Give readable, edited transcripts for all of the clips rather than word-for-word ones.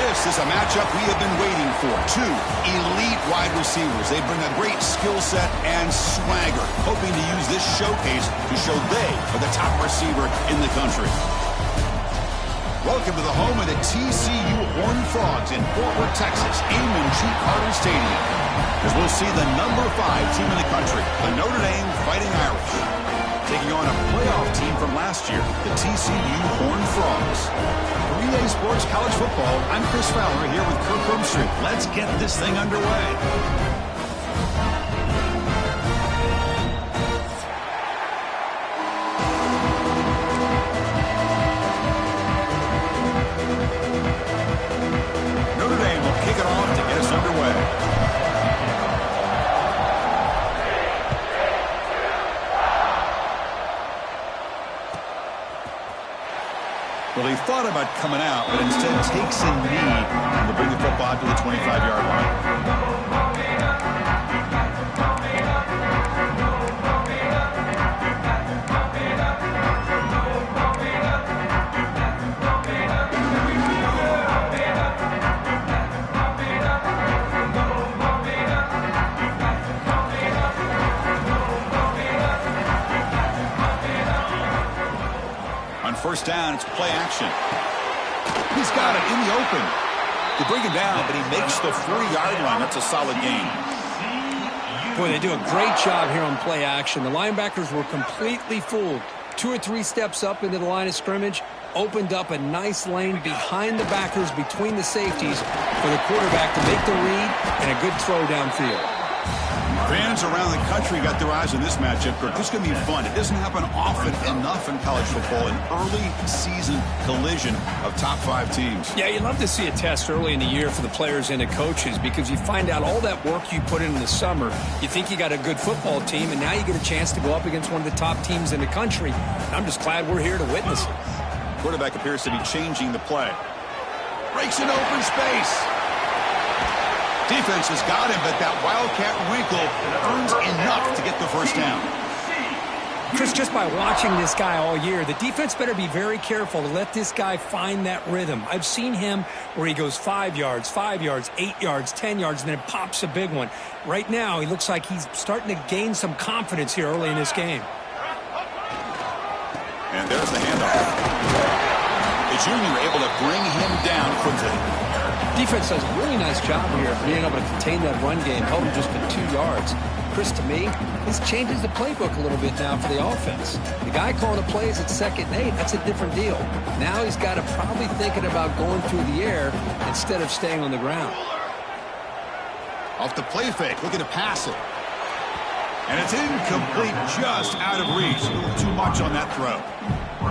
This is a matchup we have been waiting for. Two elite wide receivers. They bring a great skill set and swagger, hoping to use this showcase to show they are the top receiver in the country. Welcome to the home of the TCU Horned Frogs in Fort Worth, Texas, Amon G. Carter Stadium, as we'll see the number 5 team in the country, the Notre Dame Fighting Irish, taking on a playoff team from last year, the TCU Horned Frogs. For EA Sports College Football, I'm Chris Fowler here with Kirk Herbstreit. Let's get this thing underway. Notre Dame will kick it off to get us underway. Well, he thought about coming out, but instead takes a knee to bring the football to the 25-yard line. First down, it's play action. He's got it in the open. They bring him down, but he makes the 40-yard line. That's a solid gain. Boy, they do a great job here on play action. The linebackers were completely fooled. 2 or 3 steps up into the line of scrimmage, opened up a nice lane behind the backers, between the safeties, for the quarterback to make the read and a good throw downfield. Fans around the country got their eyes on this matchup. This is going to be fun. It doesn't happen often enough in college football, an early season collision of top 5 teams. Yeah, you'd love to see a test early in the year for the players and the coaches, because you find out all that work you put in the summer. You think you got a good football team, and now you get a chance to go up against one of the top teams in the country. And I'm just glad we're here to witness it. Quarterback appears to be changing the play. Breaks an open space. Defense has got him, but that wildcat wrinkle earns enough to get the first down. Chris, just by watching this guy all year, the defense better be very careful to let this guy find that rhythm. I've seen him where he goes 5 yards, 8 yards, 10 yards, and then pops a big one. Right now, he looks like he's starting to gain some confidence here early in this game. And there's the handoff. The junior able to bring him down quickly. Defense does a really nice job here of being able to contain that run game, held him just for 2 yards. Chris, to me, this changes the playbook a little bit now for the offense. The guy calling the plays at 2nd and 8, that's a different deal. Now he's got to probably thinking about going through the air instead of staying on the ground. Off the play fake, looking to pass it. And it's incomplete, just out of reach. A little too much on that throw.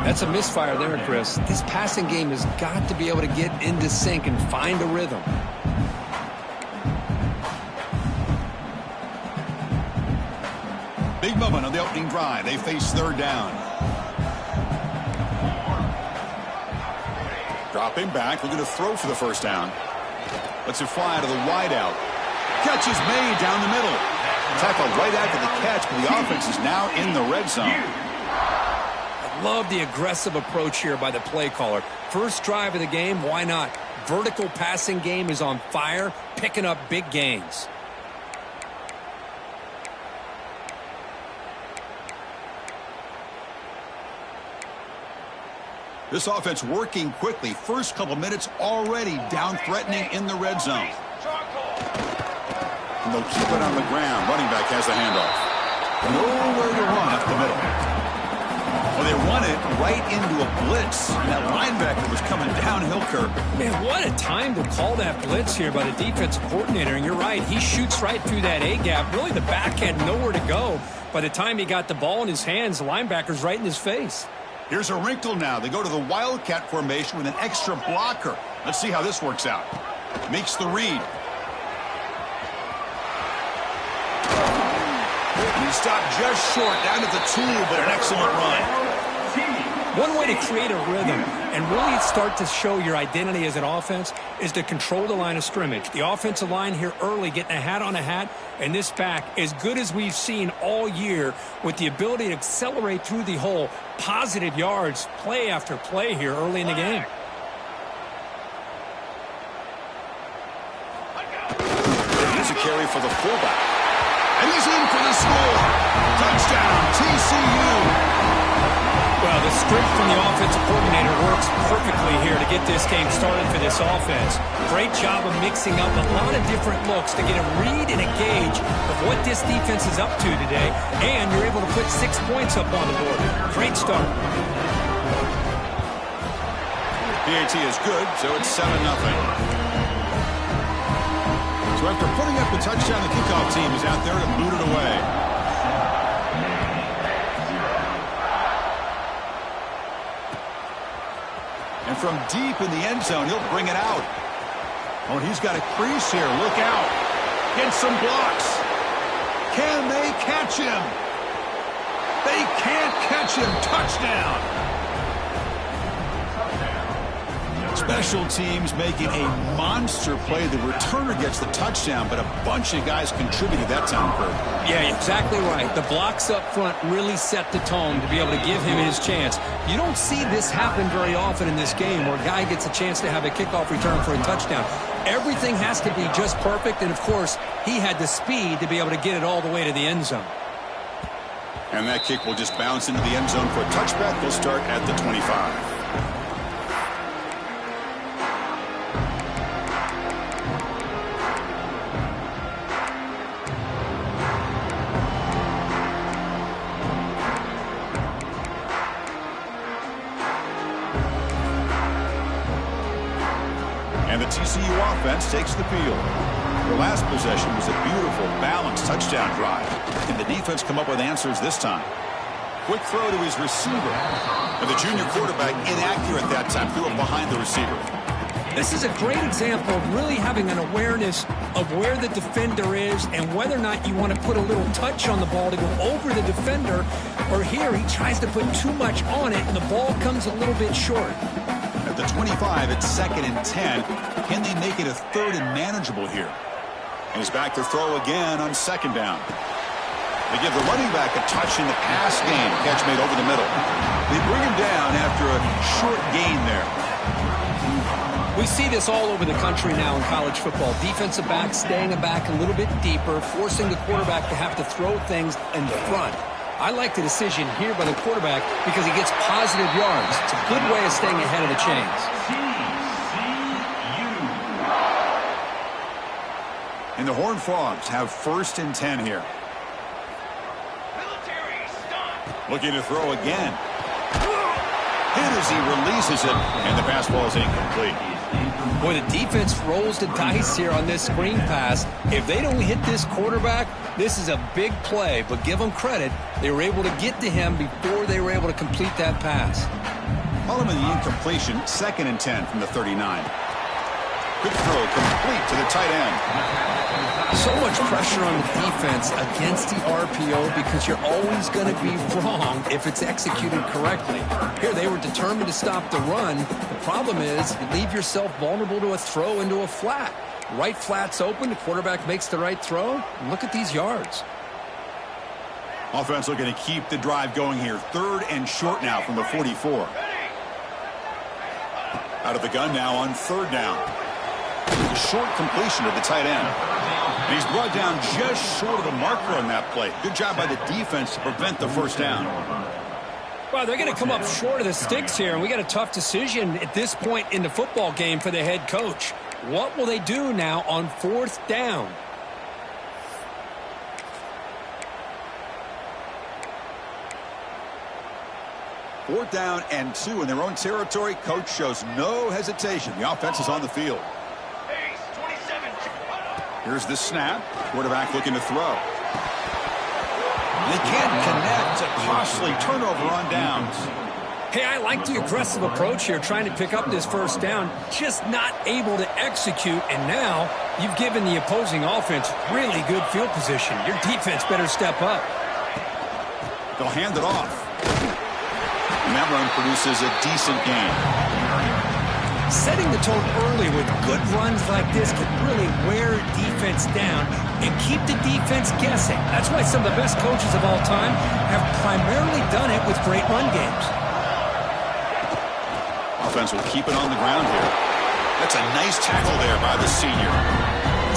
That's a misfire there, Chris. This passing game has got to be able to get into sync and find a rhythm. Big moment on the opening drive. They face 3rd down. Dropping back, looking to throw for the first down. Lets it fly to the wideout. Catch is made down the middle. Tackle right after the catch, but the offense is now in the red zone. Love the aggressive approach here by the play caller. First drive of the game, why not? Vertical passing game is on fire, picking up big gains. This offense working quickly. First couple minutes already down threatening in the red zone. And they'll keep it on the ground. Running back has the handoff. Nowhere to run up the middle. Well, they run it right into a blitz. And that linebacker was coming downhill, Kirk. Man, what a time to call that blitz here by the defensive coordinator. And you're right, he shoots right through that A-gap. Really, the back had nowhere to go. By the time he got the ball in his hands, the linebacker's right in his face. Here's a wrinkle now. They go to the wildcat formation with an extra blocker. Let's see how this works out. Makes the read. And he stopped just short, down at the 2, but an excellent run. One way to create a rhythm and really start to show your identity as an offense is to control the line of scrimmage. The offensive line here early getting a hat on a hat, and this back as good as we've seen all year with the ability to accelerate through the hole. Positive yards, play after play here early in the game. for the fullback. And he's in for the score. Touchdown, TCU. Well, the script from the offensive coordinator works perfectly here to get this game started for this offense. Great job of mixing up a lot of different looks to get a read and a gauge of what this defense is up to today, and you're able to put 6 points up on the board. Great start. PAT is good, so it's 7-0. So after putting up the touchdown, the kickoff team is out there to boot it away. And from deep in the end zone, he'll bring it out. Oh, he's got a crease here. Look out. Get some blocks. Can they catch him? They can't catch him. Touchdown. Special teams making a monster play. The returner gets the touchdown, but a bunch of guys contributed that time, Kurt. Yeah, exactly right. The blocks up front really set the tone to be able to give him his chance. You don't see this happen very often in this game where a guy gets a chance to have a kickoff return for a touchdown. Everything has to be just perfect, and of course, he had the speed to be able to get it all the way to the end zone. And that kick will just bounce into the end zone for a touchback. They'll start at the 25. And the TCU offense takes the field. Their last possession was a beautiful, balanced touchdown drive. And the defense come up with answers this time. Quick throw to his receiver. And the junior quarterback inaccurate that time. Threw it behind the receiver. This is a great example of really having an awareness of where the defender is and whether or not you want to put a little touch on the ball to go over the defender. Or here, he tries to put too much on it, and the ball comes a little bit short. At the 25, it's 2nd and 10. Can they make it a 3rd and manageable here? And he's back to throw again on 2nd down. They give the running back a touch in the pass game. Catch made over the middle. They bring him down after a short gain there. We see this all over the country now in college football. Defensive backs staying back a little bit deeper, forcing the quarterback to have to throw things in front. I like the decision here by the quarterback because he gets positive yards. It's a good way of staying ahead of the chains. And the Horned Frogs have 1st and 10 here. Looking to throw again. Hit as he releases it, and the pass ball is incomplete. Boy, the defense rolls the dice here on this screen pass. If they don't hit this quarterback, this is a big play, but give them credit. They were able to get to him before they were able to complete that pass. Following the incompletion, 2nd and 10 from the 39. Good throw, complete to the tight end. So much pressure on the defense against the RPO because you're always going to be wrong if it's executed correctly. Here, they were determined to stop the run. The problem is you leave yourself vulnerable to a throw into a flat. Right flat's open. The quarterback makes the right throw. Look at these yards. Offense looking to keep the drive going here. 3rd and short now from the 44. Out of the gun now on 3rd down. A short completion to the tight end. And he's brought down just short of the marker on that play. Good job by the defense to prevent the 1st down. Well, they're going to come up short of the sticks here, and we got a tough decision at this point in the football game for the head coach. What will they do now on 4th down? Fourth down and 2 in their own territory. Coach shows no hesitation. The offense is on the field. Here's the snap. Quarterback looking to throw. They can't connect. A costly turnover on downs. Hey, I like the aggressive approach here, trying to pick up this 1st down, just not able to execute, and now you've given the opposing offense really good field position. Your defense better step up. They'll hand it off. And that run produces a decent gain. Setting the tone early with good runs like this can really wear a defense down and keep the defense guessing. That's why some of the best coaches of all time have primarily done it with great run games. Offense will keep it on the ground here. That's a nice tackle there by the senior.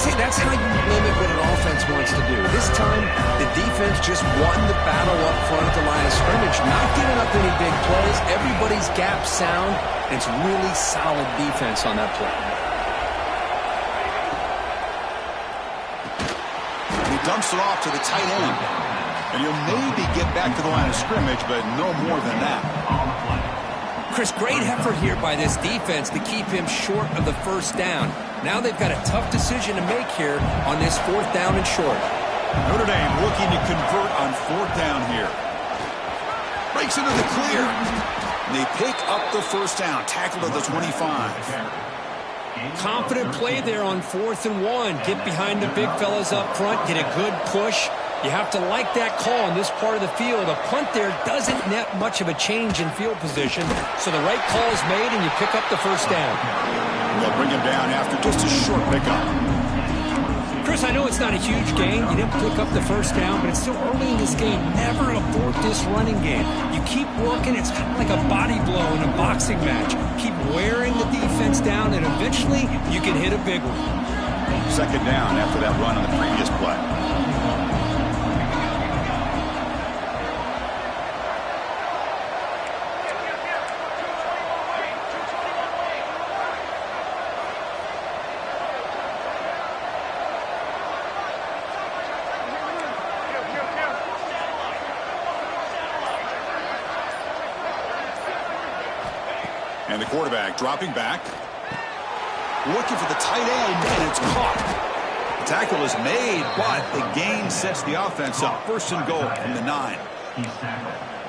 See, that's how you limit what an offense wants to do. This time, the defense just won the battle up front at the line of scrimmage, not giving up any big plays. Everybody's gap sound, and it's really solid defense on that play. He dumps it off to the tight end. And he'll maybe get back to the line of scrimmage, but no more than that. Chris, great effort here by this defense to keep him short of the first down. Now they've got a tough decision to make here on this 4th down and short. Notre Dame looking to convert on 4th down here. Breaks into the clear. And they pick up the first down, tackled at the 25. Confident play there on 4th and 1. Get behind the big fellas up front, get a good push. You have to like that call in this part of the field. A punt there doesn't net much of a change in field position, so the right call is made and you pick up the first down. They'll bring him down after just a short pickup. Chris, I know it's not a huge gain. You didn't pick up the first down, but it's still early in this game. Never abort this running game. You keep working. It's kind of like a body blow in a boxing match. Keep wearing the defense down, and eventually you can hit a big one. 2nd down after that run on the previous play. And the quarterback dropping back. Looking for the tight end, and it's caught. The tackle is made, but the gain sets the offense up. 1st and goal from the 9.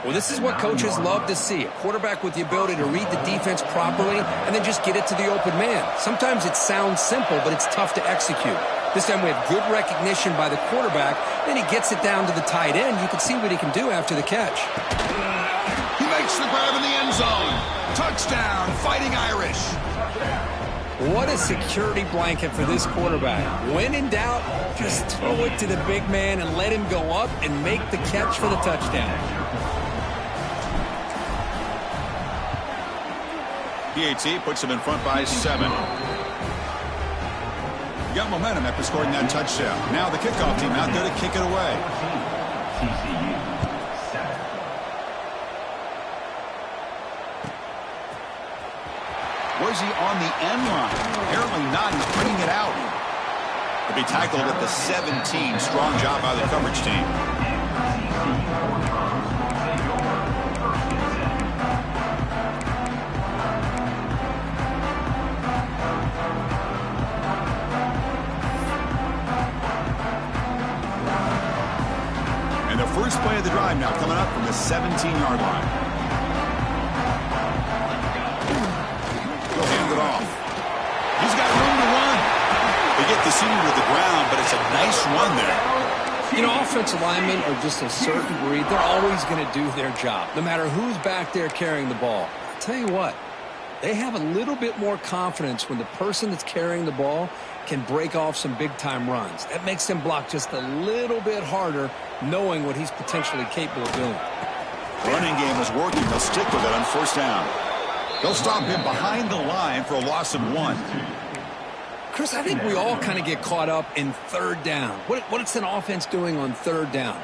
Well, this is what coaches love to see. A quarterback with the ability to read the defense properly and then just get it to the open man. Sometimes it sounds simple, but it's tough to execute. This time we have good recognition by the quarterback. Then he gets it down to the tight end. You can see what he can do after the catch. He makes the grab in the end zone. Touchdown, Fighting Irish. What a security blanket for this quarterback. When in doubt, just throw it to the big man and let him go up and make the catch for the touchdown. PAT puts him in front by 7. Got momentum after scoring that touchdown. Now the kickoff team out there to kick it away. Was he on the end line? Apparently not. He's bringing it out. He'll be tackled at the 17. Strong job by the coverage team. And the first play of the drive now coming up from the 17-yard line. Off. He's got room to run. They get the senior to the ground, but it's a nice run there. You know, offensive linemen are just a certain breed. They're always going to do their job, no matter who's back there carrying the ball. I'll tell you what, they have a little bit more confidence when the person that's carrying the ball can break off some big-time runs. That makes them block just a little bit harder, knowing what he's potentially capable of doing. Running game is working. They'll stick with it on 1st down. They'll stop him behind the line for a loss of 1. Chris, I think we all kind of get caught up in 3rd down. What's an offense doing on 3rd down?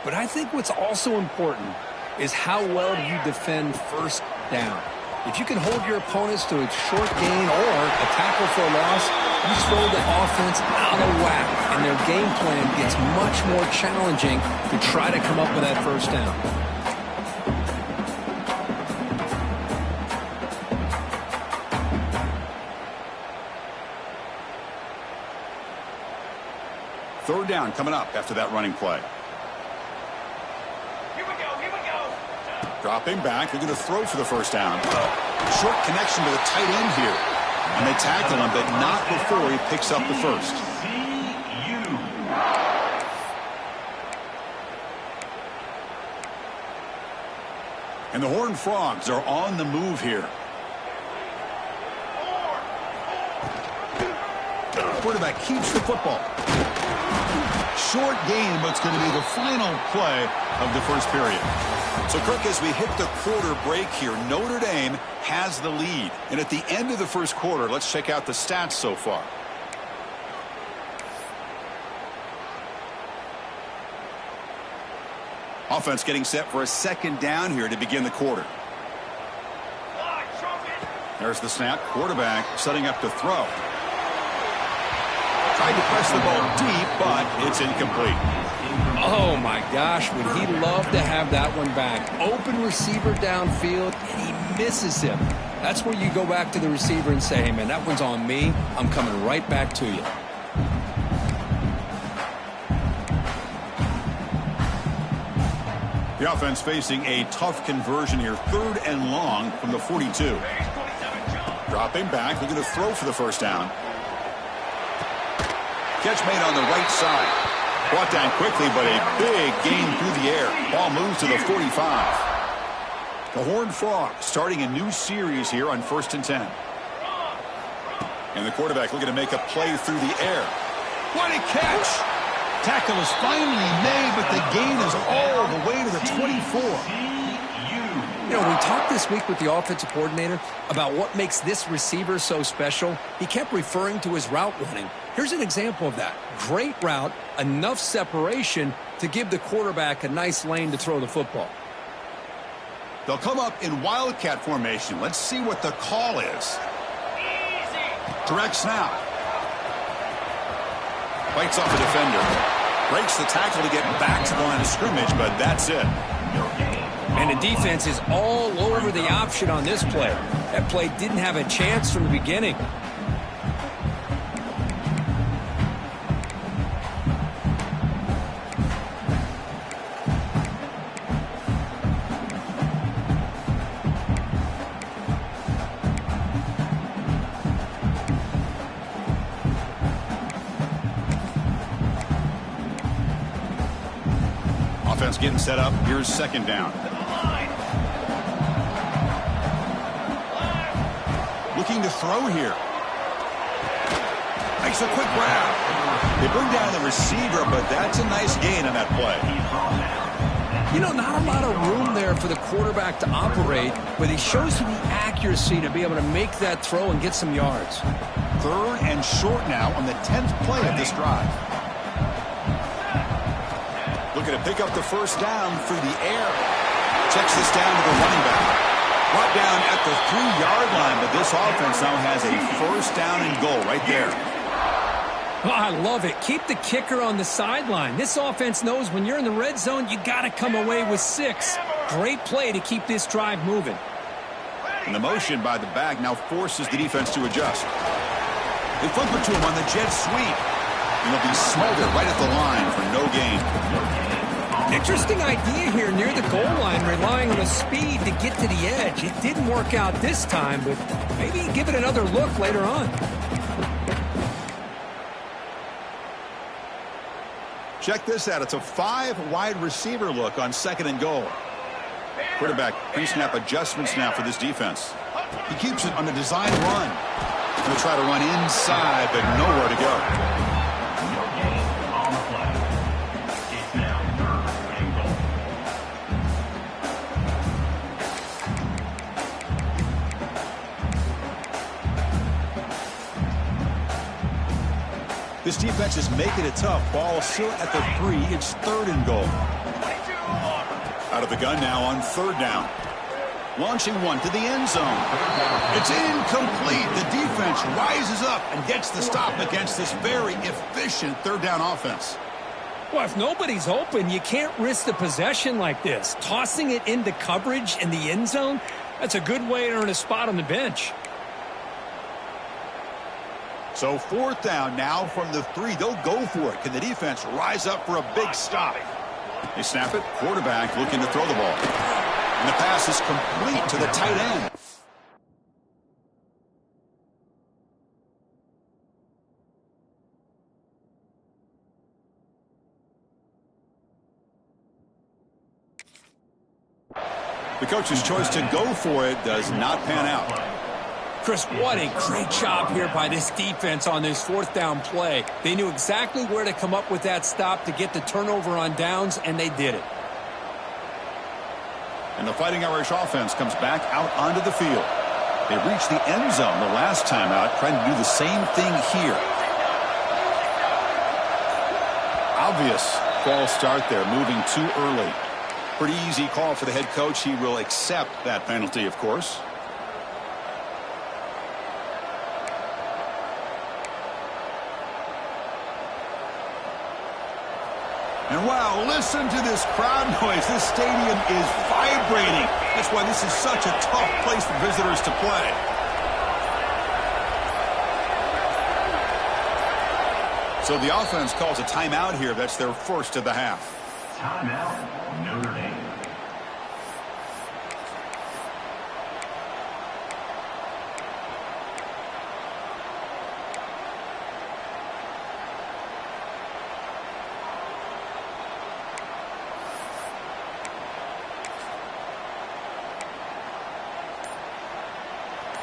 But I think what's also important is how well do you defend 1st down. If you can hold your opponents to a short gain or a tackle for a loss, you throw the offense out of whack, and their game plan gets much more challenging to try to come up with that 1st down. Third down coming up after that running play. Here we go. Dropping back. They're going to throw for the 1st down. Short connection to the tight end here. And they tackle him, but not before he picks up the 1st. And the Horned Frogs are on the move here. Quarterback keeps the football. Short game, but it's going to be the final play of the 1st period. So, Kirk, as we hit the quarter break here, Notre Dame has the lead. And at the end of the 1st quarter, let's check out the stats so far. Offense getting set for a second down here to begin the quarter. There's the snap. Quarterback setting up to throw. Tried to press the ball deep, but it's incomplete. Oh, my gosh, would he love to have that one back. Open receiver downfield, and he misses him. That's where you go back to the receiver and say, hey, man, that one's on me. I'm coming right back to you. The offense facing a tough conversion here. 3rd and long from the 42. Dropping back, looking to throw for the first down. Catch made on the right side. Brought down quickly, but a big gain through the air. Ball moves to the 45. The Horned Frogs starting a new series here on 1st and 10. And the quarterback looking to make a play through the air. What a catch! Tackle is finally made, but the gain is all the way to the 24. You know, we talked this week with the offensive coordinator about what makes this receiver so special. He kept referring to his route running. Here's an example of that. Great route, enough separation to give the quarterback a nice lane to throw the football. They'll come up in wildcat formation. Let's see what the call is. Direct snap. Bites off the defender. Breaks the tackle to get back to the line of scrimmage, but that's it. And the defense is all over the option on this play. That play didn't have a chance from the beginning. Offense getting set up. Here's 2nd down. Looking to throw here. Makes a quick grab. They bring down the receiver, but that's a nice gain on that play. You know, not a lot of room there for the quarterback to operate, but he shows you the accuracy to be able to make that throw and get some yards. 3rd and short now on the 10th play of this drive. Looking to pick up the first down through the air. Checks this down to the running back. Brought down at the 3-yard line, but this offense now has a first down and goal right there. Oh, I love it. Keep the kicker on the sideline. This offense knows when you're in the red zone, you got to come away with 6. Great play to keep this drive moving. And the motion by the back now forces the defense to adjust. They flip it to him on the jet sweep. And he'll be smothered right at the line for no gain. Interesting idea here near the goal line, relying on the speed to get to the edge. It didn't work out this time, but maybe give it another look later on. Check this out. It's a 5-wide receiver look on 2nd and goal. Quarterback pre-snap adjustments now for this defense. He keeps it on the design run. He'll try to run inside, but nowhere to go. This defense is making it tough. Ball still at the 3. It's 3rd and goal. Out of the gun now on 3rd down. Launching one to the end zone. It's incomplete. The defense rises up and gets the stop against this very efficient 3rd down offense. Well, if nobody's open, you can't risk the possession like this. Tossing it into coverage in the end zone, that's a good way to earn a spot on the bench. So 4th down now from the 3. They'll go for it. Can the defense rise up for a big stop? They snap it. Quarterback looking to throw the ball. And the pass is complete to the tight end. The coach's choice to go for it does not pan out. Chris, what a great job here by this defense on this 4th down play. They knew exactly where to come up with that stop to get the turnover on downs, and they did it. And the Fighting Irish offense comes back out onto the field. They reached the end zone the last time out, trying to do the same thing here. Obvious false start there, moving too early. Pretty easy call for the head coach. He will accept that penalty, of course. And wow, listen to this crowd noise. This stadium is vibrating. That's why this is such a tough place for visitors to play. So the offense calls a timeout here. That's their first of the half. Timeout, Notre Dame.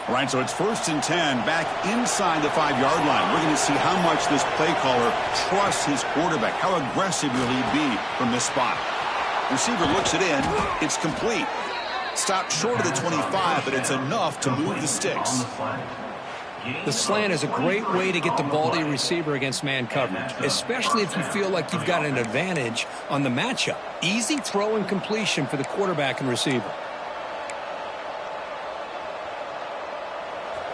All right, so it's 1st and 10 back inside the 5-yard line. We're going to see how much this play caller trusts his quarterback. How aggressive will he be from this spot? Receiver looks it in. It's complete. Stopped short of the 25, but it's enough to move the sticks. The slant is a great way to get the ball to your receiver against man coverage, especially if you feel like you've got an advantage on the matchup. Easy throw and completion for the quarterback and receiver.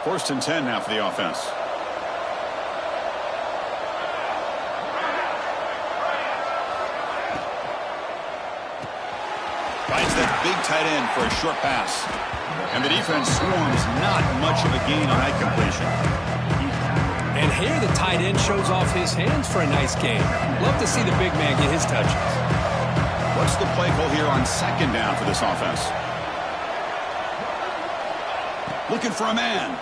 1st and 10 now for the offense. Finds that big tight end for a short pass. And the defense swarms, not much of a gain on that completion. And here the tight end shows off his hands for a nice gain. Love to see the big man get his touches. What's the play call here on 2nd down for this offense? Looking for a man.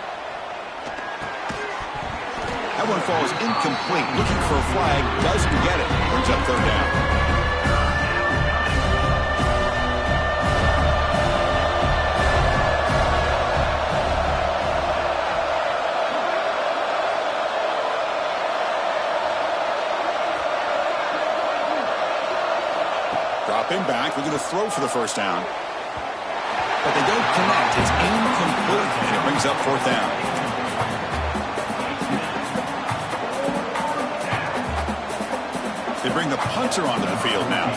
That one falls incomplete. Looking for a flag. Doesn't get it. Brings up 3rd down. Dropping back. They're going to throw for the 1st down. But they don't connect. It's incomplete. And it brings up 4th down. They bring the punter onto the field now.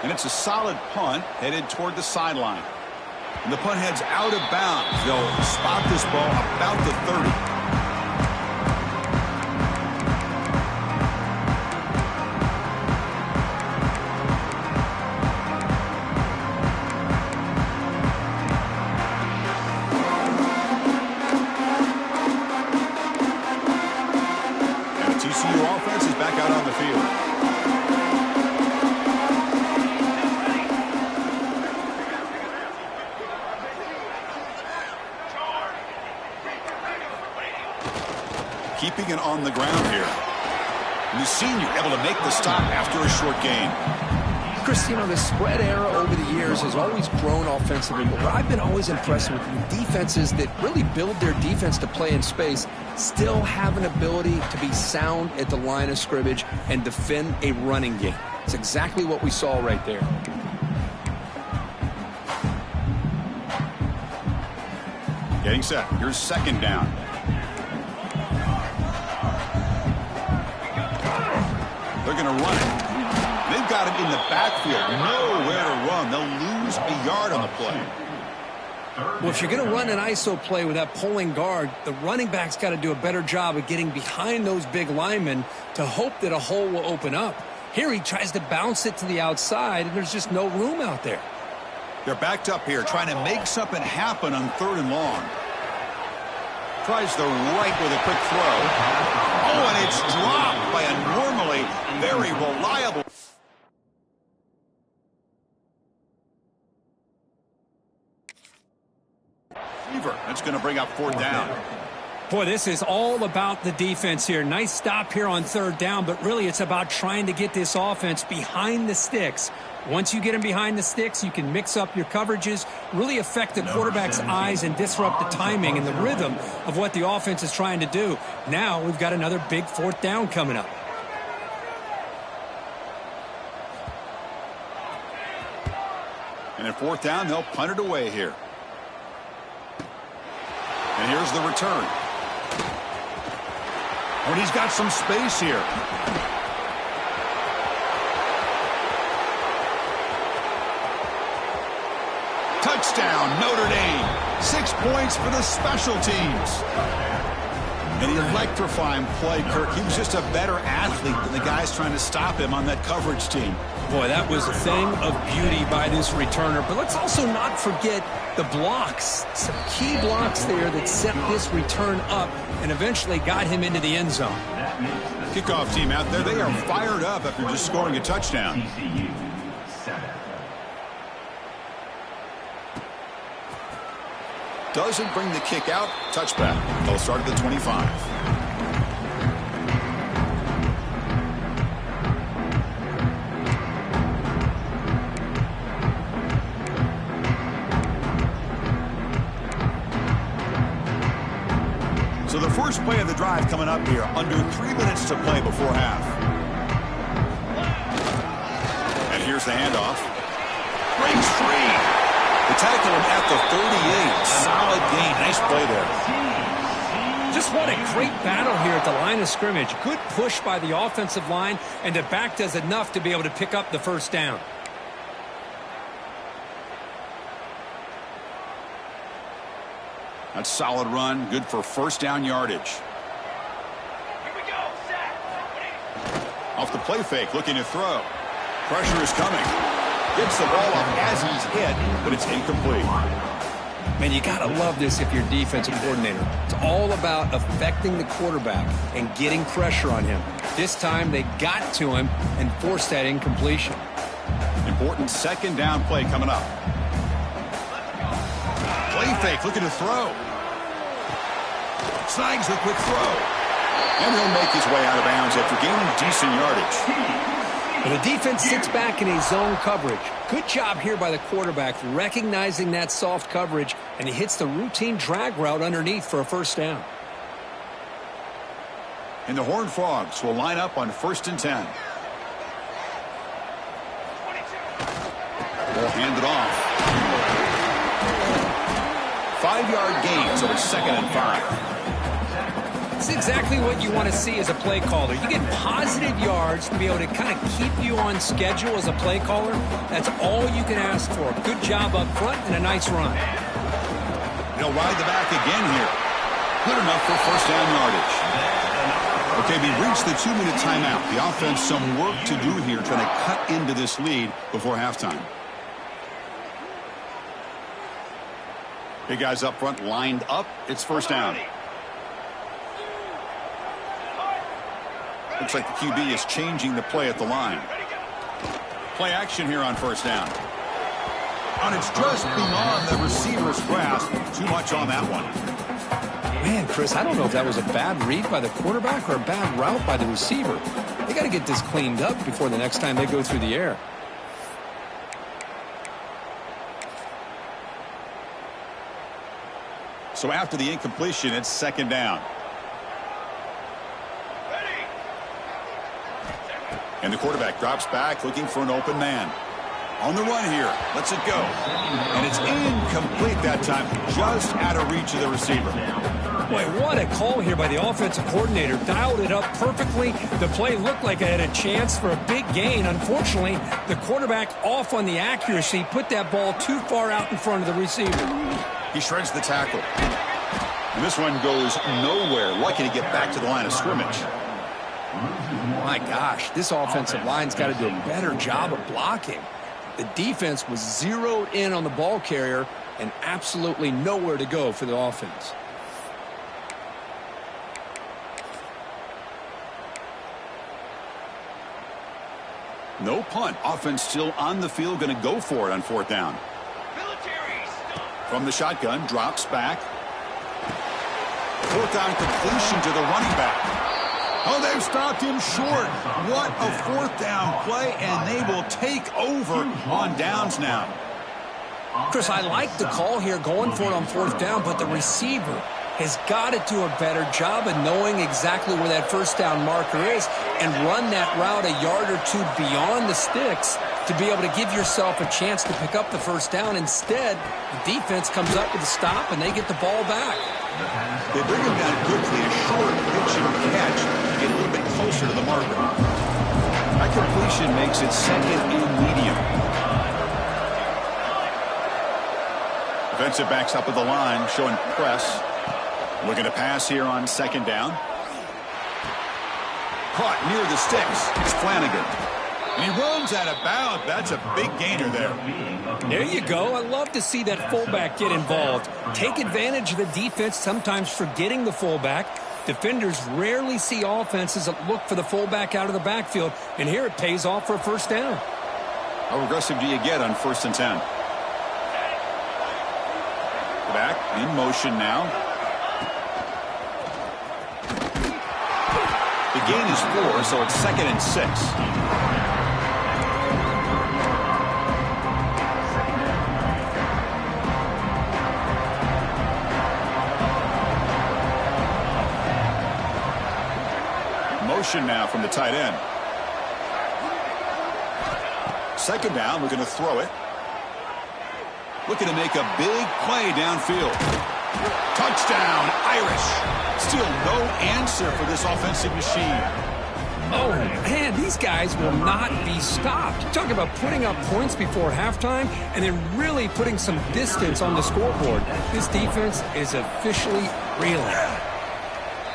And it's a solid punt headed toward the sideline. And the punt heads out of bounds. They'll spot this ball about the 30. Keeping it on the ground here. And the senior able to make the stop after a short gain. Chris, you know, the spread era over the years has always grown offensively, but what I've been always impressed with defenses that really build their defense to play in space still have an ability to be sound at the line of scrimmage and defend a running game. It's exactly what we saw right there. Getting set. Here's 2nd down. They're going to run it. They've got him in the backfield. Nowhere to run. They'll lose a yard on the play. Well, if you're going to run an ISO play with that pulling guard, the running back's got to do a better job of getting behind those big linemen to hope that a hole will open up. Here he tries to bounce it to the outside, and there's just no room out there. They're backed up here trying to make something happen on 3rd and long. Tries the right with a quick throw. Oh, and it's dropped by a normally very reliable. That's going to bring up 4th down. Boy, this is all about the defense here. Nice stop here on 3rd down, but really it's about trying to get this offense behind the sticks. Once you get them behind the sticks, you can mix up your coverages, really affect the quarterback's eyes and disrupt the timing and the rhythm of what the offense is trying to do. Now we've got another big 4th down coming up. And at 4th down, they'll punt it away here. And here's the return. And he's got some space here. Touchdown, Notre Dame. 6 points for the special teams. An electrifying play, Kirk. He was just a better athlete than the guys trying to stop him on that coverage team. Boy, that was a thing of beauty by this returner. But let's also not forget the blocks. Some key blocks there that set this return up and eventually got him into the end zone. Kickoff team out there, they are fired up after just scoring a touchdown. TCU 7. Doesn't bring the kick out. Touchback. They'll start at the 25. So the first play of the drive coming up here. Under 3 minutes to play before half. And here's the handoff. Breaks free. The tackle him at the 38. Solid gain. Nice play there. Just what a great battle here at the line of scrimmage. Good push by the offensive line, and the back does enough to be able to pick up the first down. That's solid run. Good for first down yardage. Off the play fake. Looking to throw. Pressure is coming. Gets the ball off as he's hit, but it's incomplete. Man, you got to love this if you're a defensive coordinator. It's all about affecting the quarterback and getting pressure on him. This time they got to him and forced that incompletion. Important second down play coming up. Play fake, looking to throw. Snags the quick throw. And he'll make his way out of bounds after gaining decent yardage. And the defense sits back in a zone coverage. Good job here by the quarterback recognizing that soft coverage, and he hits the routine drag route underneath for a first down. And the Horned Frogs will line up on 1st and 10. Ball handed off. 5-yard gain, so it's 2nd and 5. It's exactly what you want to see as a play caller. You get positive yards to be able to kind of keep you on schedule as a play caller. That's all you can ask for. Good job up front and a nice run. They'll ride the back again here. Good enough for first down yardage. Okay, we reached the 2-minute timeout. The offense some work to do here trying to cut into this lead before halftime. Big guys up front lined up. It's first down. Looks like the QB is changing the play at the line. Play action here on first down. And it's just beyond the receiver's grasp. Too much on that one. Man, Chris, I don't know if that was a bad read by the quarterback or a bad route by the receiver. They got to get this cleaned up before the next time they go through the air. So after the incompletion, it's second down. And the quarterback drops back looking for an open man. On the run here. Lets it go. And it's incomplete that time. Just out of reach of the receiver. Boy, what a call here by the offensive coordinator. Dialed it up perfectly. The play looked like it had a chance for a big gain. Unfortunately, the quarterback off on the accuracy, put that ball too far out in front of the receiver. He shreds the tackle. And this one goes nowhere. Lucky to get back to the line of scrimmage. My gosh, this offensive line's got to do a better job of blocking. The defense was zeroed in on the ball carrier and absolutely nowhere to go for the offense. No punt. Offense still on the field, going to go for it on 4th down. From the shotgun, drops back. 4th down completion to the running back. Oh, they've stopped him short. What a 4th down play, and they will take over on downs now. Chris, I like the call here going for it on 4th down, but the receiver has got to do a better job of knowing exactly where that first down marker is and run that route a yard or two beyond the sticks to be able to give yourself a chance to pick up the first down. Instead, the defense comes up with a stop and they get the ball back. They bring him down quickly, a short pitch and catch to get a little bit closer to the marker. That completion makes it second and medium. Defensive backs up at the line, showing press. Looking to pass here on second down. Caught near the sticks. It's Flanagan. And he runs out of bounds. That's a big gainer there. There you go. I love to see that fullback get involved. Take advantage of the defense, sometimes forgetting the fullback. Defenders rarely see offenses that look for the fullback out of the backfield, and here it pays off for a first down. How aggressive do you get on 1st and 10? Back in motion now. The gain is 4, so it's 2nd and 6. Motion now from the tight end. 2nd down, we're going to throw it. Looking to make a big play downfield. Touchdown, Irish. Still no answer for this offensive machine. Oh, man, these guys will not be stopped. Talk about putting up points before halftime and then really putting some distance on the scoreboard. This defense is officially reeling.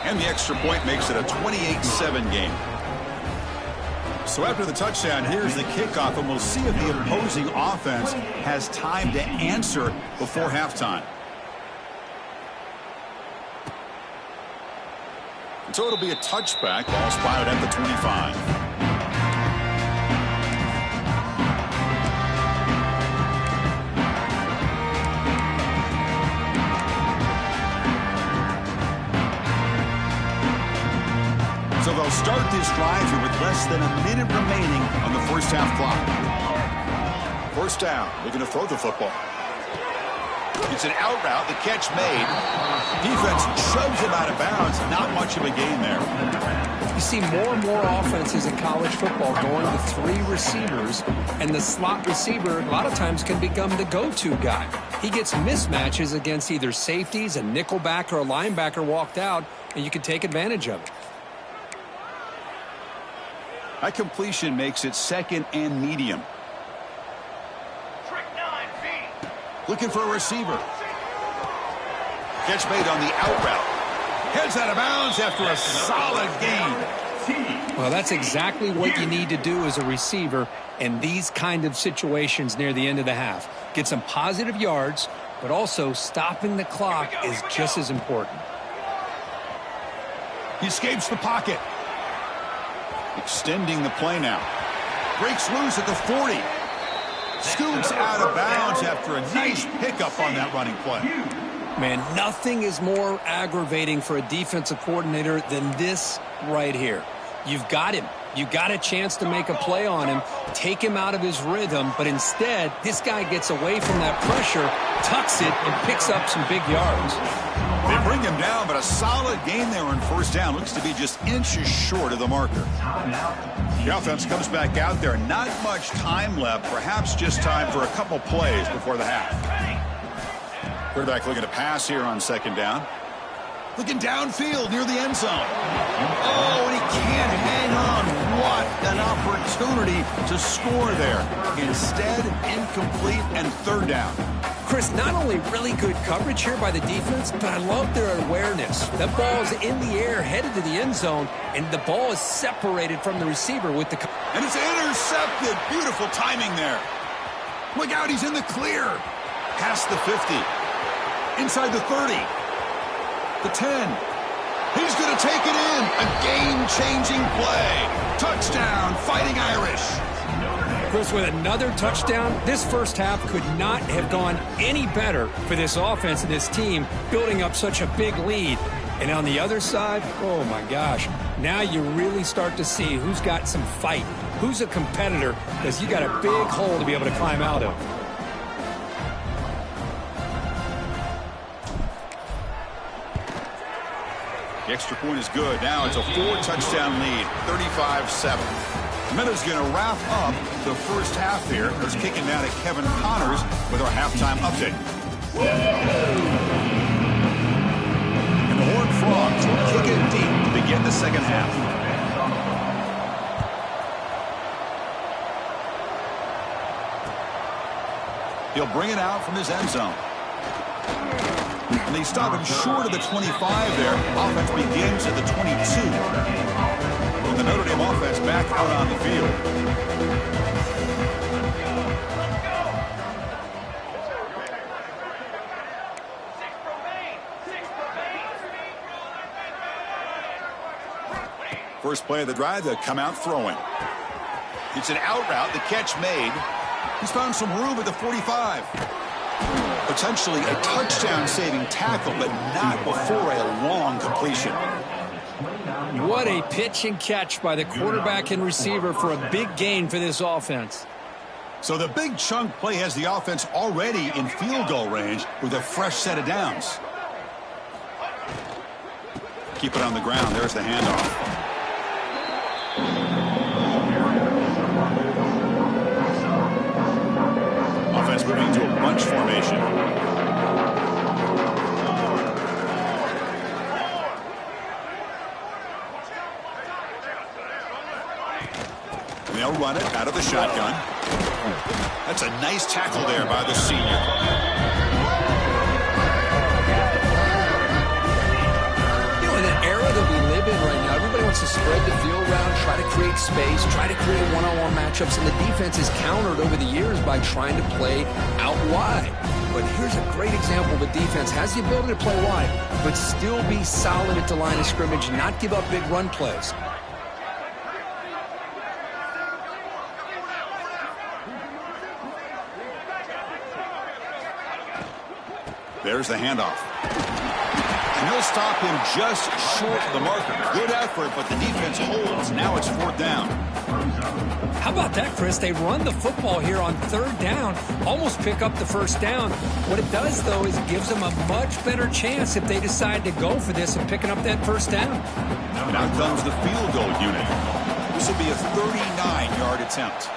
And the extra point makes it a 28-7 game. So after the touchdown, here's the kickoff, and we'll see if the opposing offense has time to answer before halftime. So it'll be a touchback. Ball spotted at the 25. So they'll start this drive here with less than a minute remaining on the first half clock. First down. Looking to throw the football. It's an out route. The catch made. Defense shoves him out of bounds. Not much of a gain there. You see more and more offenses in college football going to 3 receivers, and the slot receiver a lot of times can become the go-to guy. He gets mismatches against either safeties, a nickelback, or a linebacker walked out, and you can take advantage of it. That completion makes it 2nd and medium. Looking for a receiver. Catch made on the out route. Heads out of bounds after a solid gain. Well, that's exactly what you need to do as a receiver in these kind of situations near the end of the half. Get some positive yards, but also stopping the clock is just as important. He escapes the pocket. Extending the play now. Breaks loose at the 40. Scoots out of bounds after a nice pickup on that running play. Man, nothing is more aggravating for a defensive coordinator than this right here. You've got him. You got a chance to make a play on him, take him out of his rhythm, but instead, this guy gets away from that pressure, tucks it, and picks up some big yards. They bring him down, but a solid gain there on first down. Looks to be just inches short of the marker. The offense comes back out there. Not much time left. Perhaps just time for a couple plays before the half. Quarterback looking to pass here on second down. Looking downfield near the end zone. Oh, and he can't hang on. What an opportunity to score there. Instead, incomplete and third down. Chris, not only really good coverage here by the defense, but I love their awareness. That ball's in the air, headed to the end zone, and the ball is separated from the receiver with the... And it's intercepted. Beautiful timing there. Look out, he's in the clear. Past the 50. Inside the 30. The 10. He's going to take it in. A game-changing play. Touchdown, Fighting Irish. Chris, with another touchdown, this first half could not have gone any better for this offense and this team, building up such a big lead. And on the other side, oh my gosh, now you really start to see who's got some fight, who's a competitor, because you got a big hole to be able to climb out of. The extra point is good. Now it's a 4-touchdown lead, 35-7. Meadows going to wrap up the first half here. There's kicking down at Kevin Connors with our halftime update. Horned Frogs will kick it deep to begin the second half. He'll bring it out from his end zone. And they stop him short of the 25 there. Offense begins at the 22. And the Notre Dame offense back out on the field. First play of the drive, they'll come out throwing. It's an out route, the catch made. He's found some room at the 45. Potentially a touchdown-saving tackle, but not before a long completion. What a pitch and catch by the quarterback and receiver for a big gain for this offense. So the big chunk play has the offense already in field goal range with a fresh set of downs. Keep it on the ground. There's the handoff. Offense moving to a bunch formation. And they'll run it out of the shotgun. That's a nice tackle there by the senior. You know, in the era that we live in right now, everybody wants to spread the field around, try to create space, try to create one-on-one matchups, and the defense is countered over the years by trying to play out wide. But here's a great example of a defense has the ability to play wide, but still be solid at the line of scrimmage, not give up big run plays. There's the handoff. And he'll stop him just short of the marker. Good effort, but the defense holds. Now it's fourth down. How about that, Chris? They run the football here on third down, almost pick up the first down. What it does, though, is it gives them a much better chance if they decide to go for this and picking up that first down. And out comes the field goal unit. This will be a 39-yard attempt.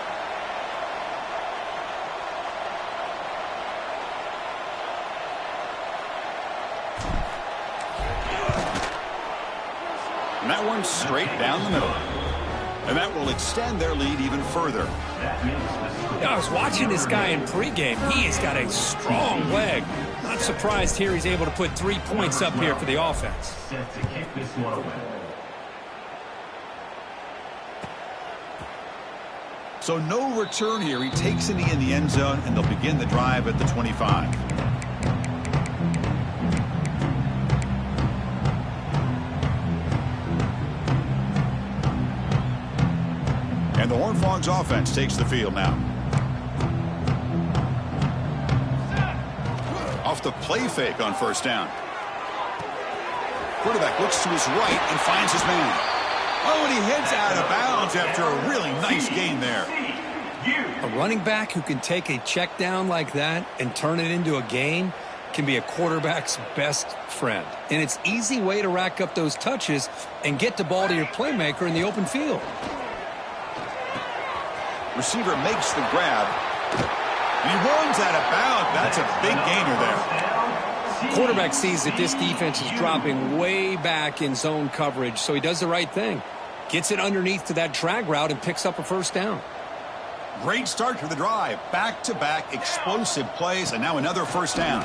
And that one's straight down the middle. And that will extend their lead even further. Yeah, I was watching this guy in pregame. He has got a strong leg. Not surprised here he's able to put 3 points up here for the offense. So no return here. He takes it in the end zone, and they'll begin the drive at the 25. And the Horned Frogs offense takes the field now. Off the play fake on first down. Quarterback looks to his right and finds his man. Oh, and he heads out of bounds after a really nice gain there. A running back who can take a check down like that and turn it into a gain can be a quarterback's best friend. And it's an easy way to rack up those touches and get the ball to your playmaker in the open field. Receiver makes the grab. He runs out of bounds. That's a big gainer there. Quarterback sees that this defense is dropping way back in zone coverage, so he does the right thing. Gets it underneath to that drag route and picks up a first down. Great start to the drive. Back-to-back explosive plays, and now another first down.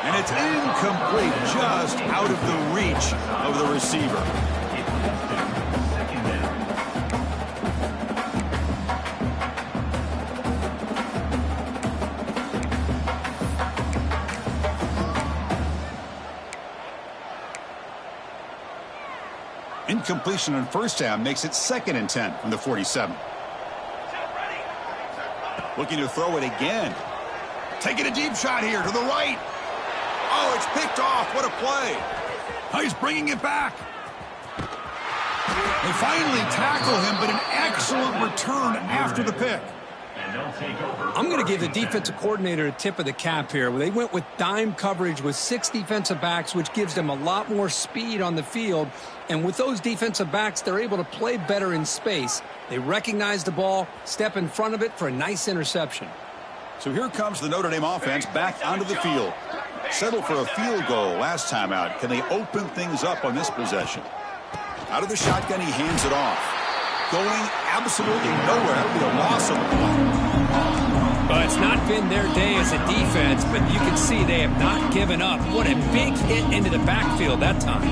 And it's incomplete, just out of the reach of the receiver. Incompletion on first down makes it 2nd and 10 from the 47. Looking to throw it again. Taking a deep shot here to the right. Oh, it's picked off. What a play. Oh, he's bringing it back. They finally tackle him, but an excellent return after the pick. I'm going to give the defensive coordinator a tip of the cap here. They went with dime coverage with 6 defensive backs, which gives them a lot more speed on the field. And with those defensive backs, they're able to play better in space. They recognize the ball, step in front of it for a nice interception. So here comes the Notre Dame offense back onto the field. Settled for a field goal last time out. Can they open things up on this possession? Out of the shotgun, he hands it off. Going absolutely nowhere. That would be a loss of the play. Well, it's not been their day as a defense, but you can see they have not given up. What a big hit into the backfield that time.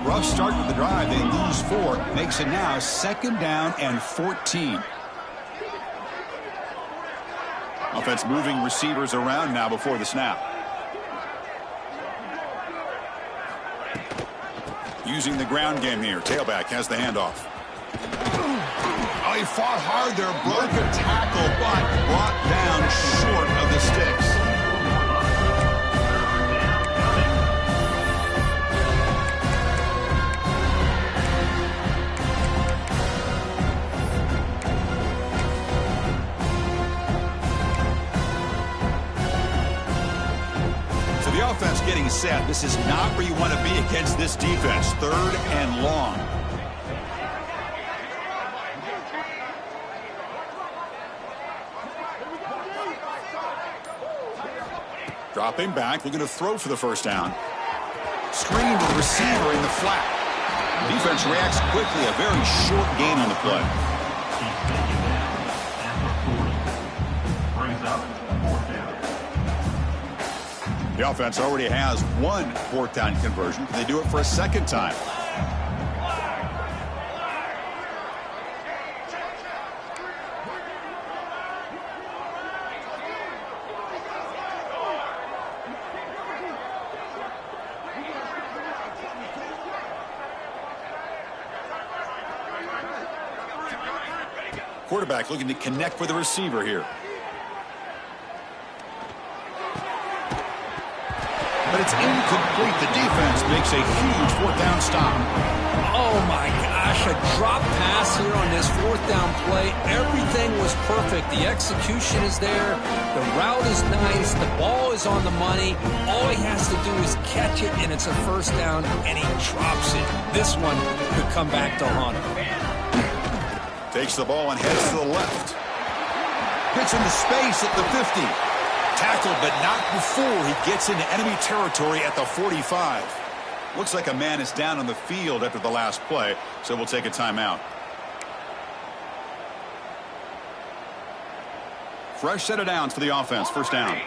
Rough start to the drive. They lose 4. Makes it now 2nd down and 14. Offense moving receivers around now before the snap. Using the ground game here. Tailback has the handoff. Oh, he fought hard there. Broke a tackle, but brought down short of the sticks. So the offense getting set. This is not where you want to be against this defense. 3rd and long. Dropping back, looking to throw for the 1st down. Screen to the receiver in the flat. Defense reacts quickly. A very short gain on the play. The offense already has 1 4th down conversion. Can they do it for a 2nd time? Quarterback looking to connect with the receiver here. But it's incomplete. The defense makes a huge 4th down stop. Oh, my gosh. A drop pass here on this 4th down play. Everything was perfect. The execution is there. The route is nice. The ball is on the money. All he has to do is catch it, and it's a 1st down, and he drops it. This one could come back to haunt him. Takes the ball and heads to the left. Gets into space at the 50. Tackled, but not before he gets into enemy territory at the 45. Looks like a man is down on the field after the last play, so we'll take a timeout. Fresh set of downs for the offense. 1st down.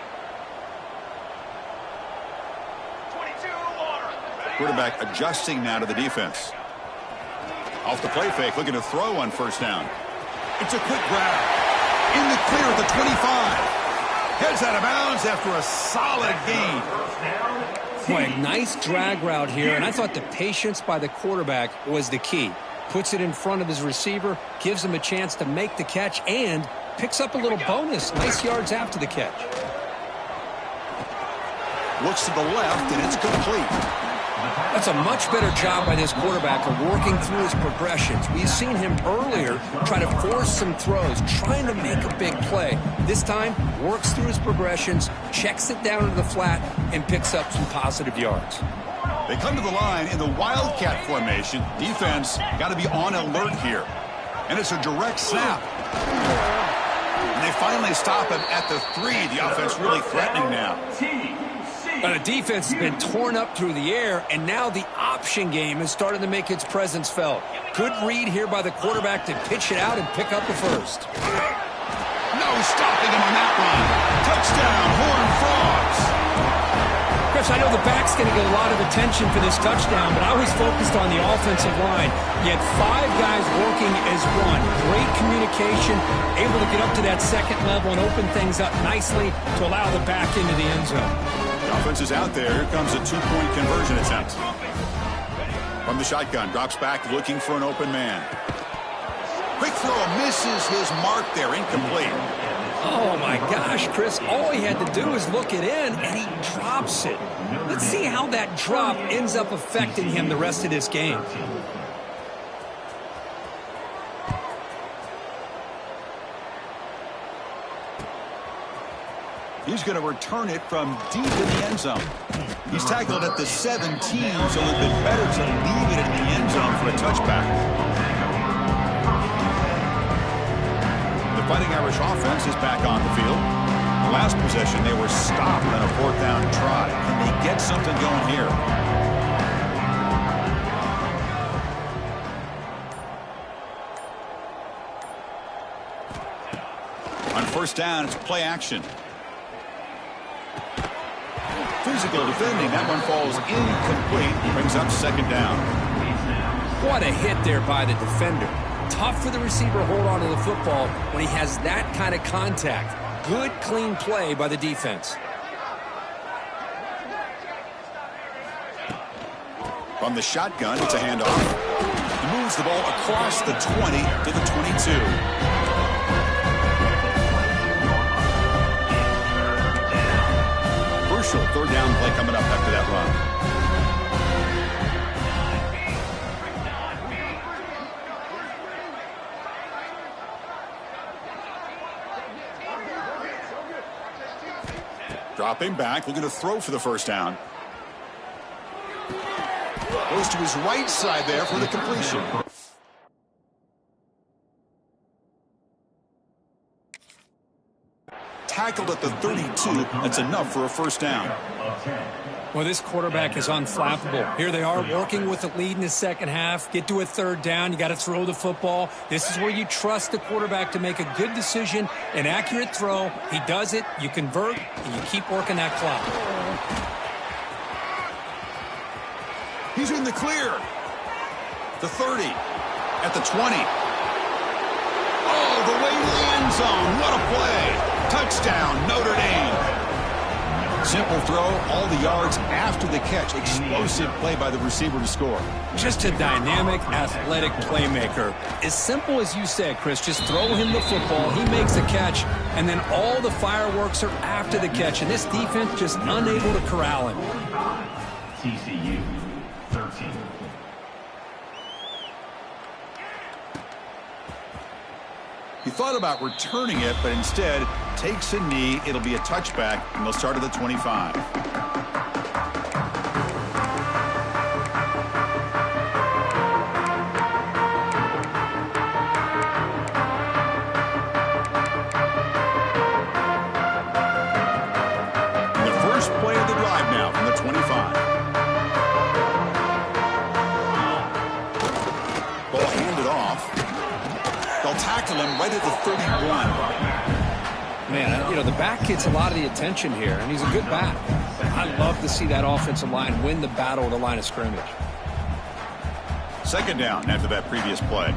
Quarterback adjusting now to the defense. Off the play fake, looking to throw on 1st down. It's a quick grab. In the clear at the 25. Heads out of bounds after a solid gain. Boy, nice drag route here, and I thought the patience by the quarterback was the key. Puts it in front of his receiver, gives him a chance to make the catch, and picks up a little bonus. Nice yards after the catch. Looks to the left, and it's complete. That's a much better job by this quarterback of working through his progressions. We've seen him earlier try to force some throws, trying to make a big play. This time, works through his progressions, checks it down to the flat, and picks up some positive yards. They come to the line in the Wildcat formation. Defense got to be on alert here. And it's a direct snap. And they finally stop him at the 3. The offense really threatening now. But the defense has been torn up through the air, and now the option game is starting to make its presence felt. Good read here by the quarterback to pitch it out and pick up the 1st. No stopping him on that one. Touchdown, Horned Frogs. Chris, I know the back's going to get a lot of attention for this touchdown, but I was focused on the offensive line. You had 5 guys working as one. Great communication, able to get up to that 2nd level and open things up nicely to allow the back into the end zone. The offense is out there. Here comes a 2-point conversion attempt. From the shotgun, drops back looking for an open man. Quick throw, misses his mark there, incomplete. Oh my gosh, Chris, all he had to do is look it in, and he drops it. Let's see how that drop ends up affecting him the rest of this game. He's going to return it from deep in the end zone. He's tackled at the 17, so it would have been better to leave it in the end zone for a touchback. The Fighting Irish offense is back on the field. Last possession, they were stopped on a 4th down try. Can they get something going here? On 1st down, it's play action. Physical defending. That one falls incomplete. Brings up 2nd down. What a hit there by the defender. Tough for the receiver to hold on to the football when he has that kind of contact. Good, clean play by the defense. From the shotgun, it's a handoff. He moves the ball across the 20 to the 22. Crucial 3rd down play coming up after that run. Dropping back, looking to throw for the 1st down. Goes to his right side there for the completion. Tackled at the 32. That's enough for a 1st down. Well, this quarterback is unflappable. Here they are working with the lead in the 2nd half. Get to a 3rd down. You got to throw the football. This is where you trust the quarterback to make a good decision, an accurate throw. He does it. You convert, and you keep working that clock. He's in the clear. The 30. At the 20. Oh, the way to the end zone. What a play. Touchdown, Notre Dame. Simple throw, all the yards after the catch. Explosive play by the receiver to score. Just a dynamic, athletic playmaker. As simple as you said, Chris, just throw him the football. He makes a catch, and then all the fireworks are after the catch. And this defense just unable to corral him. TCU 13. He thought about returning it, but instead takes a knee. It'll be a touchback, and they'll start at the 25. And the first play of the drive now from the 25. Ball handed off. They'll tackle him right at the 31. Man, you know, the back gets a lot of the attention here, and he's a good back. I love to see that offensive line win the battle at the line of scrimmage. 2nd down after that previous play.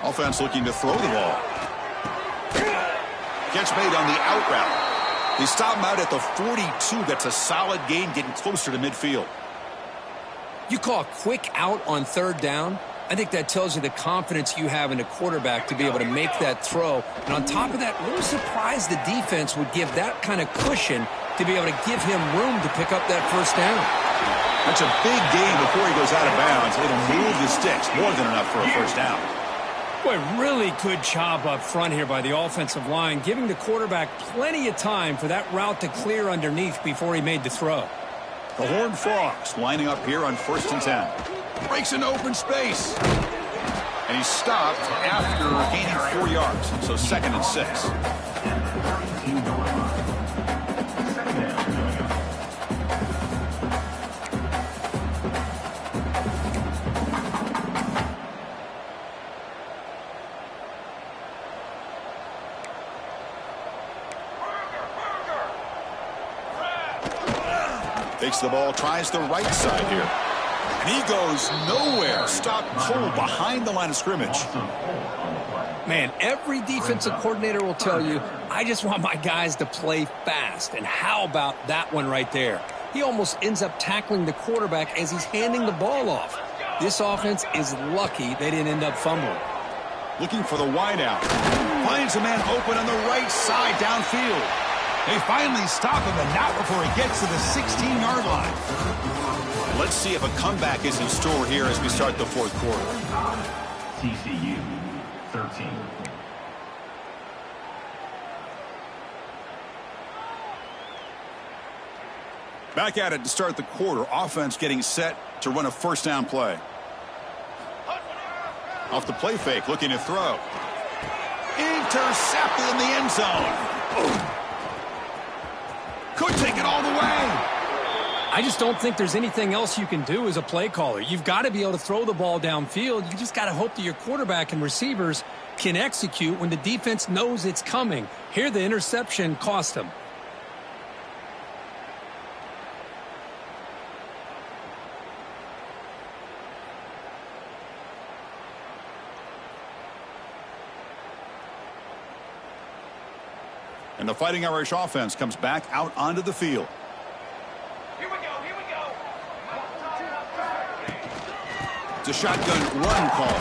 Offense looking to throw the ball. Catch made on the out route. They stop him out at the 42. That's a solid gain, getting closer to midfield. You call a quick out on 3rd down. I think that tells you the confidence you have in a quarterback to be able to make that throw. And on top of that, a little surprised the defense would give that kind of cushion to be able to give him room to pick up that 1st down. That's a big gain before he goes out of bounds. It'll move the sticks, more than enough for a 1st down. Boy, really good job up front here by the offensive line, giving the quarterback plenty of time for that route to clear underneath before he made the throw. The Horned Frogs lining up here on 1st and 10. Breaks an open space. And he's stopped after gaining 4 yards. So 2nd and 6. Takes the ball, tries the right side here. And he goes nowhere. Stopped cold behind the line of scrimmage. Man, every defensive coordinator will tell you, I just want my guys to play fast. And how about that one right there? He almost ends up tackling the quarterback as he's handing the ball off. This offense is lucky they didn't end up fumbling. Looking for the wideout. Finds a man open on the right side downfield. They finally stop him, and not before he gets to the 16-yard line. Let's see if a comeback is in store here as we start the 4th quarter. TCU 13. Back at it to start the quarter. Offense getting set to run a 1st down play. Off the play fake, looking to throw. Intercepted in the end zone. Could take it all the way. I just don't think there's anything else you can do as a play caller. You've got to be able to throw the ball downfield. You just got to hope that your quarterback and receivers can execute when the defense knows it's coming. Here, the interception cost him. And the Fighting Irish offense comes back out onto the field. Here we go. It's a shotgun run call.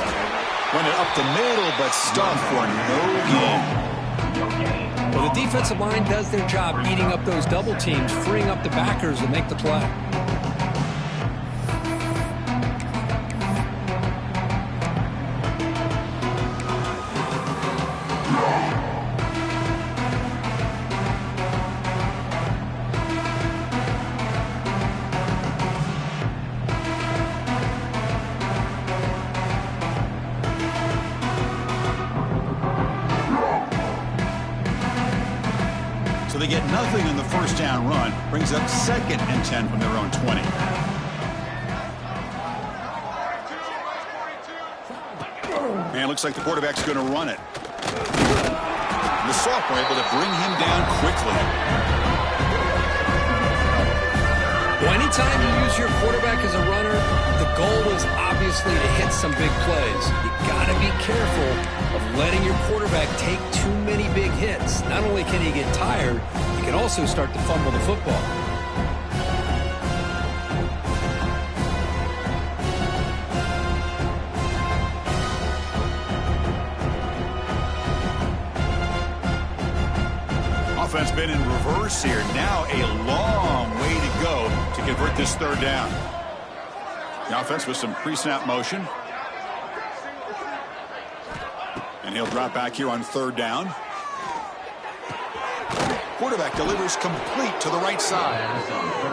Run it up the middle, but stuffed for no gain. Well, the defensive line does their job eating up those double teams, freeing up the backers to make the play. So they get nothing in the first down run. Brings up 2nd and 10 from their own 20. And looks like the quarterback's going to run it. The sophomore able to bring him down quickly. Well, anytime you use your quarterback as a runner, the goal is obviously to hit some big plays. You got to be careful of letting your quarterback take too many big hits. Not only can he get tired, he can also start to fumble the football. Offense been in reverse here. Now a long way to go to convert this 3rd down. The offense with some pre-snap motion. And he'll drop back here on 3rd down. Quarterback delivers complete to the right side.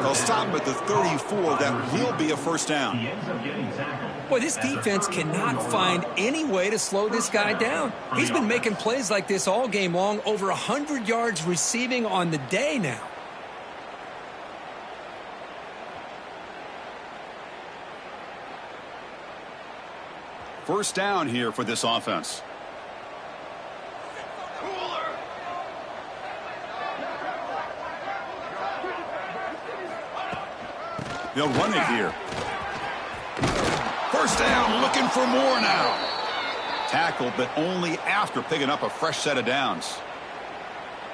They'll stop him at the 34. That will be a 1st down. Boy, this defense cannot find any way to slow this guy down. He's been making plays like this all game long, over 100 yards receiving on the day now. First down here for this offense. They'll run it here. First down, looking for more now. Tackled, but only after picking up a fresh set of downs.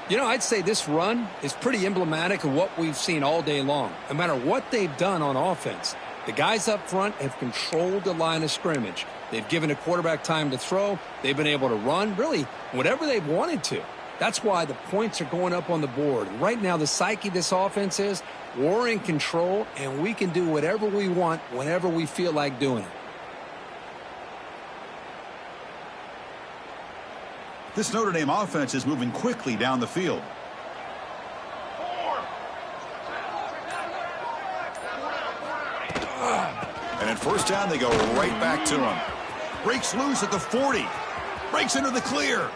You know, I'd say this run is pretty emblematic of what we've seen all day long. No matter what they've done on offense, the guys up front have controlled the line of scrimmage. They've given a quarterback time to throw. They've been able to run, really, whatever they've wanted to. That's why the points are going up on the board. Right now, the psyche of this offense is we're in control, and we can do whatever we want whenever we feel like doing it. This Notre Dame offense is moving quickly down the field. And at first down, they go right back to him. Breaks loose at the 40. Breaks into the clear.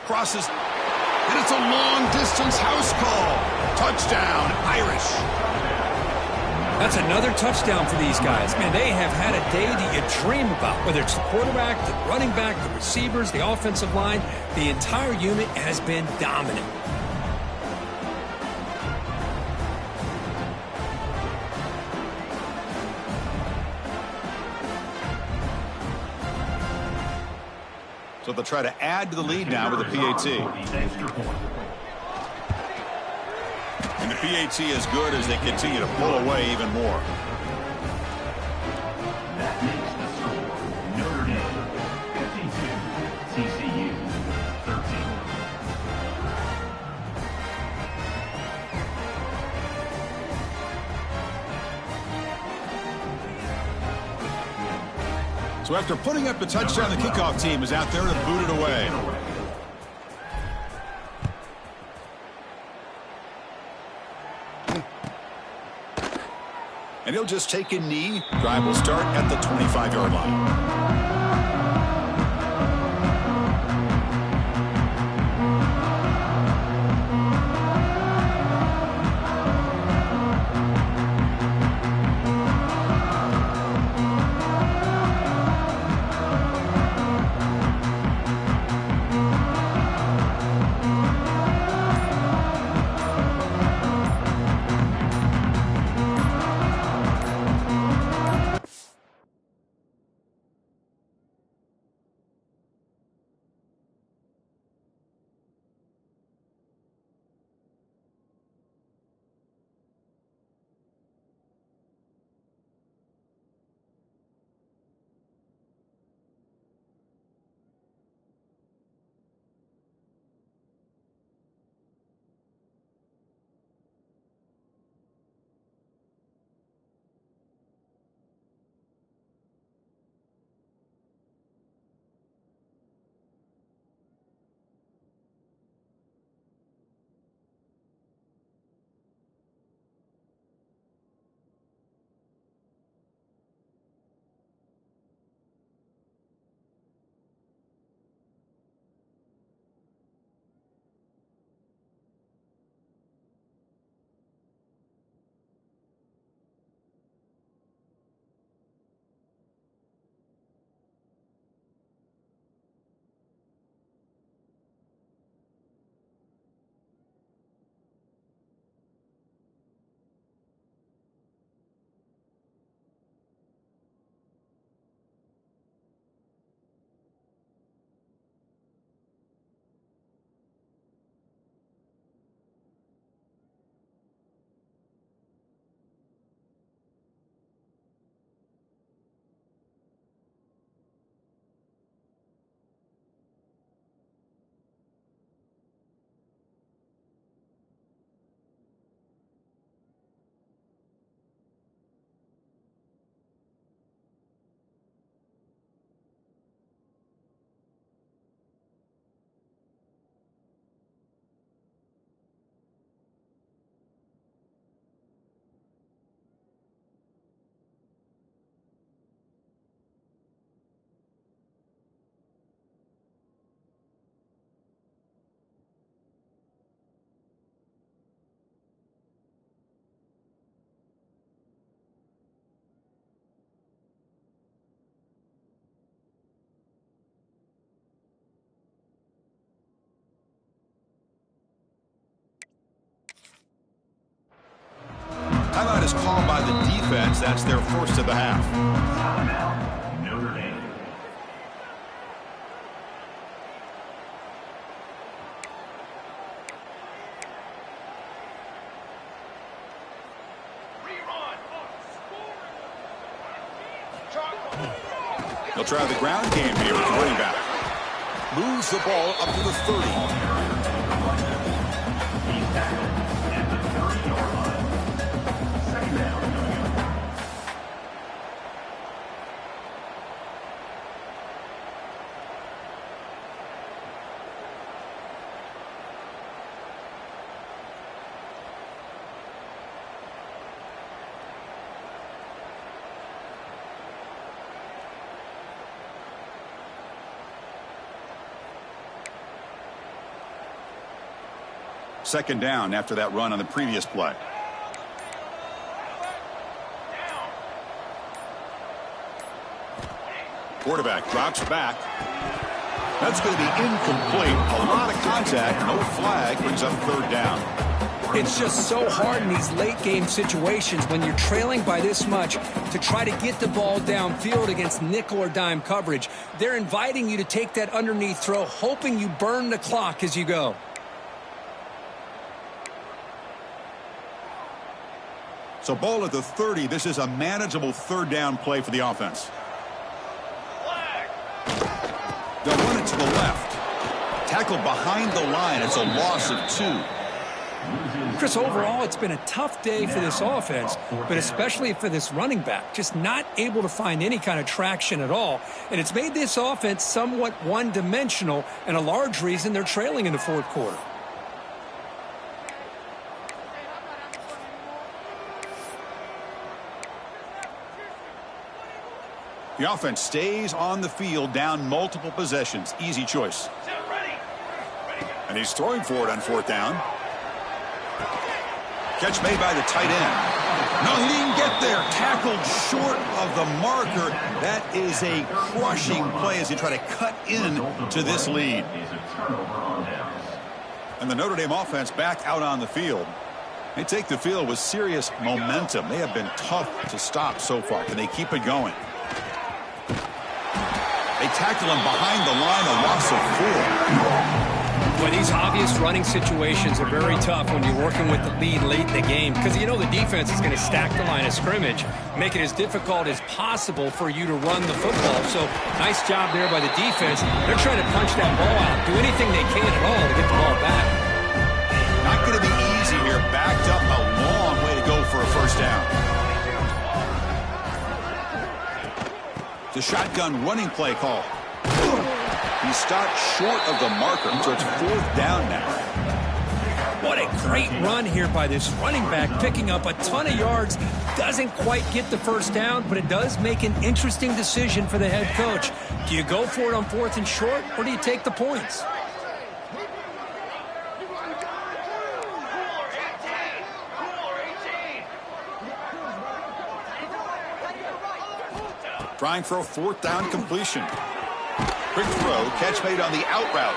Crosses. And it's a long-distance house call. Touchdown, Irish. That's another touchdown for these guys. Man, they have had a day that you dream about. Whether it's the quarterback, the running back, the receivers, the offensive line, the entire unit has been dominant. So they'll try to add to the lead now with the PAT. And the PAT is good as they continue to pull away even more. That makes the score Notre Dame 52, TCU 13. So after putting up the touchdown, the kickoff team is out there to boot it away. And he'll just take a knee. Drive will start at the 25-yard line. Timeout is called by the defense. That's their first of the half. Timeout, Notre Dame. They'll try the ground game here with the running back. Moves the ball up to the 30. He's tackled at the 30-yard line. Second down, coming up. Second down after that run on the previous play. Quarterback drops back. That's going to be incomplete. A lot of contact. No flag. Brings up third down. It's just so hard in these late game situations when you're trailing by this much to try to get the ball downfield against nickel or dime coverage. They're inviting you to take that underneath throw, hoping you burn the clock as you go. So ball at the 30. This is a manageable third down play for the offense. They'll run it to the left. Tackled behind the line. It's a loss of 2. Chris, overall, it's been a tough day for this offense, but especially for this running back. Just not able to find any kind of traction at all. And it's made this offense somewhat one-dimensional, and a large reason they're trailing in the fourth quarter. The offense stays on the field, down multiple possessions. Easy choice. And he's throwing for it on fourth down. Catch made by the tight end. No, he didn't get there. Tackled short of the marker. That is a crushing play as he try to cut in to this lead. And the Notre Dame offense back out on the field. They take the field with serious momentum. They have been tough to stop so far. Can they keep it going? They tackle him behind the line, a loss of 4. Well, these obvious running situations are very tough when you're working with the lead late in the game because you know the defense is going to stack the line of scrimmage, make it as difficult as possible for you to run the football. So nice job there by the defense. They're trying to punch that ball out, do anything they can at all to get the ball back. Not going to be easy here. Backed up a long way to go for a first down. The shotgun running play call. He stopped short of the marker, so it's fourth down now. What a great run here by this running back, picking up a ton of yards. Doesn't quite get the first down, but it does make an interesting decision for the head coach. Do you go for it on fourth and short, or do you take the points? Trying for a fourth down completion. Quick throw, catch made on the out route.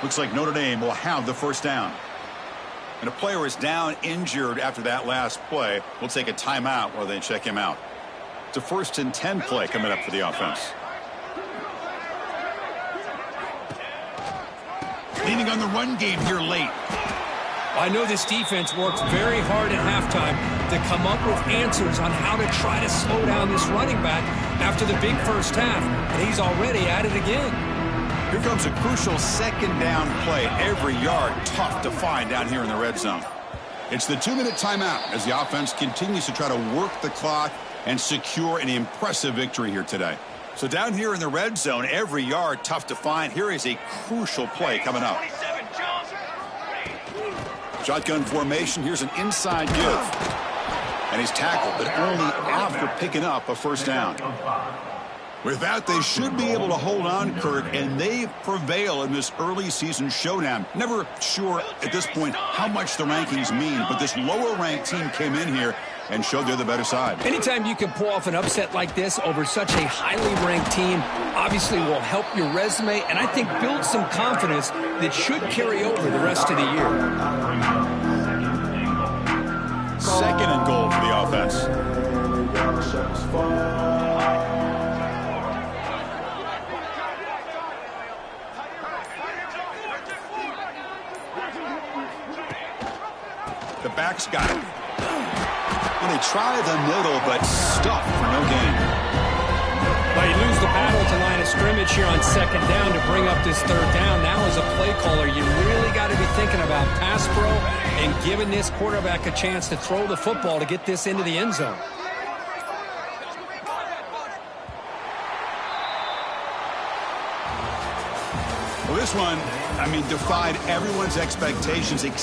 Looks like Notre Dame will have the first down. And a player is down injured after that last play. We'll take a timeout while they check him out. It's a 1st and 10 play coming up for the offense. Leaning on the run game here late. I know this defense worked very hard at halftime to come up with answers on how to try to slow down this running back after the big first half, and he's already at it again. Here comes a crucial second down play. Every yard tough to find down here in the red zone. It's the 2-minute timeout as the offense continues to try to work the clock and secure an impressive victory here today. So down here in the red zone, every yard tough to find. Here is a crucial play coming up. Shotgun formation. Here's an inside give. And he's tackled, but only after picking up a first down. With that, they should be able to hold on, Kurt, and they prevail in this early season showdown. Never sure at this point how much the rankings mean, but this lower-ranked team came in here and showed they're the better side. Anytime you can pull off an upset like this over such a highly ranked team, obviously will help your resume, and I think build some confidence that should carry over the rest of the year. 2nd and goal for the offense. The back's got it. Well, they try the middle, but stuffed for no gain. Well, you lose the battle at the line of scrimmage here on 2nd down to bring up this 3rd down. Now as a play caller, you really got to be thinking about pass pro and giving this quarterback a chance to throw the football to get this into the end zone. Well, this one, defied everyone's expectations.